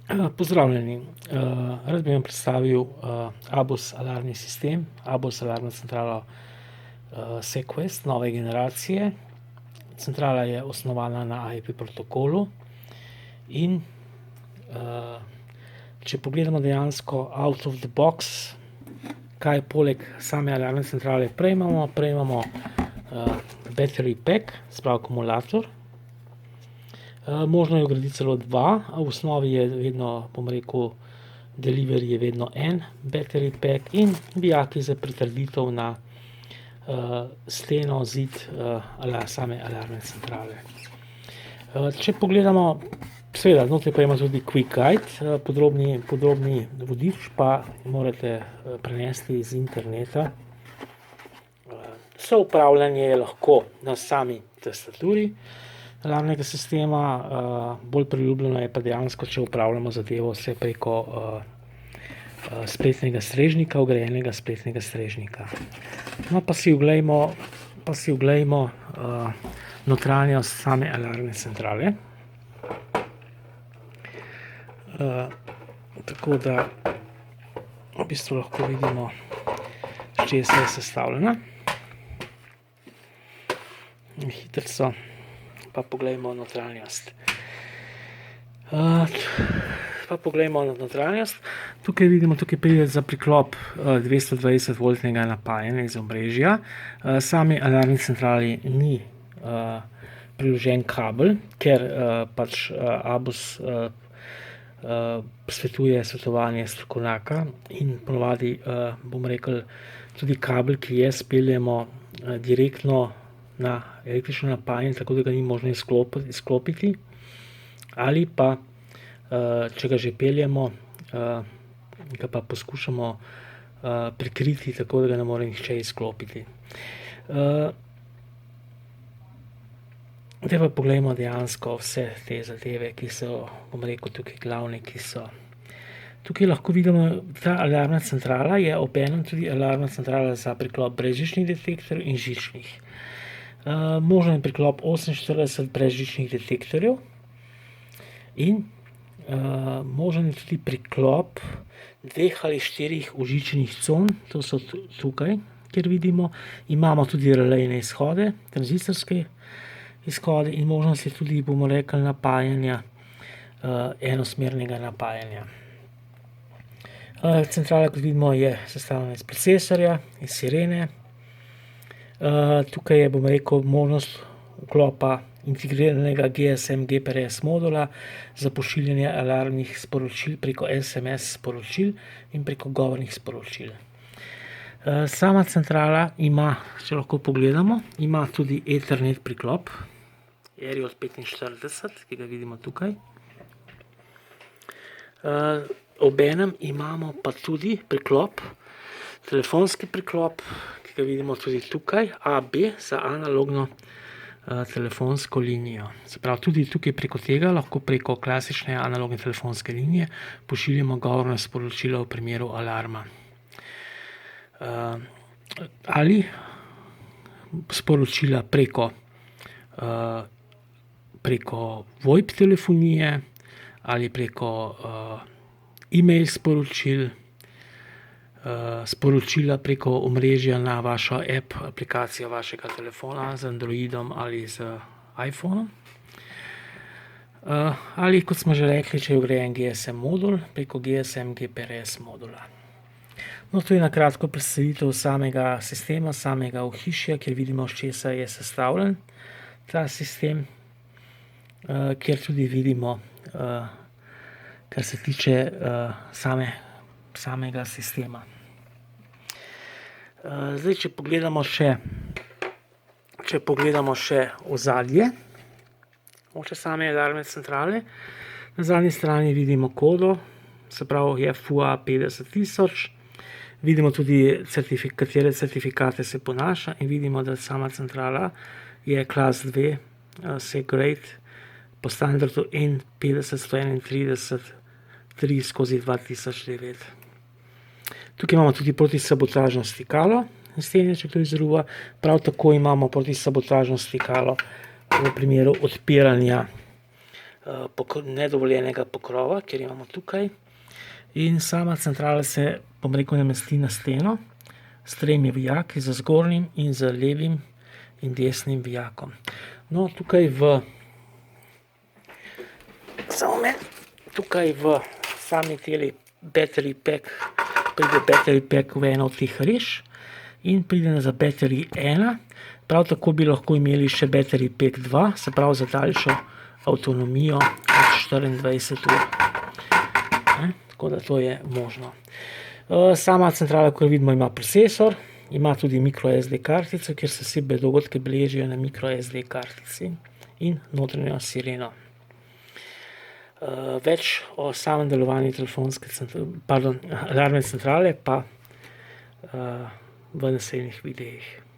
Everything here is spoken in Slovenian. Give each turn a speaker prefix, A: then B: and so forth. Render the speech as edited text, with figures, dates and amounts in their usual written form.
A: Pozdravljeni. Rad bi vam predstavil ABUS alarmni sistem, ABUS alarmna centrala Sequest nove generacije. Centrala je osnovana na IP protokolu in če pogledamo dejansko out of the box, kaj poleg same alarmne centrale prejmemo, battery pack, se pravi akumulator. Možno je vgraditi celo dva, a v osnovi je vedno, bom rekel, delivery je vedno en battery pack in vijaki za pritrditev na steno, zid same alarmne centrale. Če pogledamo, seveda, znotraj pa ima tudi quick guide, podrobni vodič pa morate prenesti iz interneta. Soupravljanje je lahko na sami tastaturi alarmnega sistema, bolj priljubljeno je pa dejansko, če upravljamo zadevo vse preko spletnega strežnika, vgrajenega spletnega strežnika. No, pa si oglejmo notranjost same alarmne centrale. Tako da v bistvu lahko vidimo, s česa je sestavljena. Hitrico pa poglejmo notranjost. Tukaj vidimo, tukaj pride za priklop 220-voltnega napajanja iz omrežja. Sami alarmni centrali ni priložen kabel, ker pač ABUS svetuje svetovanje strokovnjaka in ponavadi, bom rekel, tudi kabel, ki je, speljemo direktno na električno napajanje, tako da ga ni možno izklopiti, ali pa, če ga že peljemo, ga pa poskušamo prikriti, tako da ga ne more nihče izklopiti. Zdaj pa poglejmo dejansko vse te zadeve, ki so, bom rekel, tukaj glavne, ki so. Tukaj lahko vidimo, ta alarmna centrala je obenem tudi alarmna centrala za priklop brezžičnih detektorjev in žičnih. Možen je priklop 48 brezžičnih detektorjev in možen je tudi priklop 2 ali 4 vžičnih con, to so tukaj, kjer vidimo. Imamo tudi relejne izhode, tranzistorske izhode in možnost je tudi, bomo rekli, napajanja, enosmernega napajanja. Centrala, kot vidimo, je sestavljena iz procesorja, iz sirene. Tukaj je, bom rekel, možnost vklopa integriranega GSM GPRS modula za pošiljanje alarmnih sporočil preko SMS sporočil in preko govornih sporočil. Sama centrala ima, če lahko pogledamo, ima tudi Ethernet priklop, ERJ45, ki ga vidimo tukaj. Obenem imamo pa tudi priklop, telefonski priklop, ki ga vidimo tudi tukaj, AB za analogno telefonsko linijo. Se pravi, tudi tukaj preko tega lahko preko klasične analogne telefonske linije pošiljamo govorno sporočilo v primeru alarma. Ali sporočila preko VoIP telefonije ali preko e-mail sporočil, sporočila preko omrežja na vašo aplikacijo vašega telefona z Androidom ali z iPhonom. Ali, kot smo že rekli, če je vgrajen GSM modul, preko GSM GPRS modula. No, to je na kratko predstavitev samega sistema, samega ohišja, kjer vidimo, s česa je sestavljen ta sistem, kjer tudi vidimo, kar se tiče samega sistema. Zdaj, če pogledamo še ozadje same alarmne centrale, na zadnji strani vidimo kodo, se pravi je FUA 50000, vidimo tudi katere certifikate se ponaša in vidimo, da sama centrala je class 2 SecGrade po standardu N50131 3/2009. Tukaj imamo tudi protisabotažno stikalo na steni, če kdo izruva. Prav tako imamo protisabotažno stikalo v primeru odpiranja nedovoljenega pokrova, kjer imamo tukaj. In sama centrala se, namesti na steno s 3 vijaki, z zgornjim in z levim in desnim vijakom. No, tukaj v sami teli battery pack, pride battery pack v eno od teh rež in pride za battery 1. Prav tako bi lahko imeli še battery pack 2, se pravi za daljšo avtonomijo od 24 ur. Tako da to je možno. Sama centrala, kot vidimo, ima procesor, ima tudi microSD kartico, kjer se vse dogodke beležijo na microSD kartici in notranjo sireno. Več o samem delovanju alarmne centrale pa v naslednjih videih.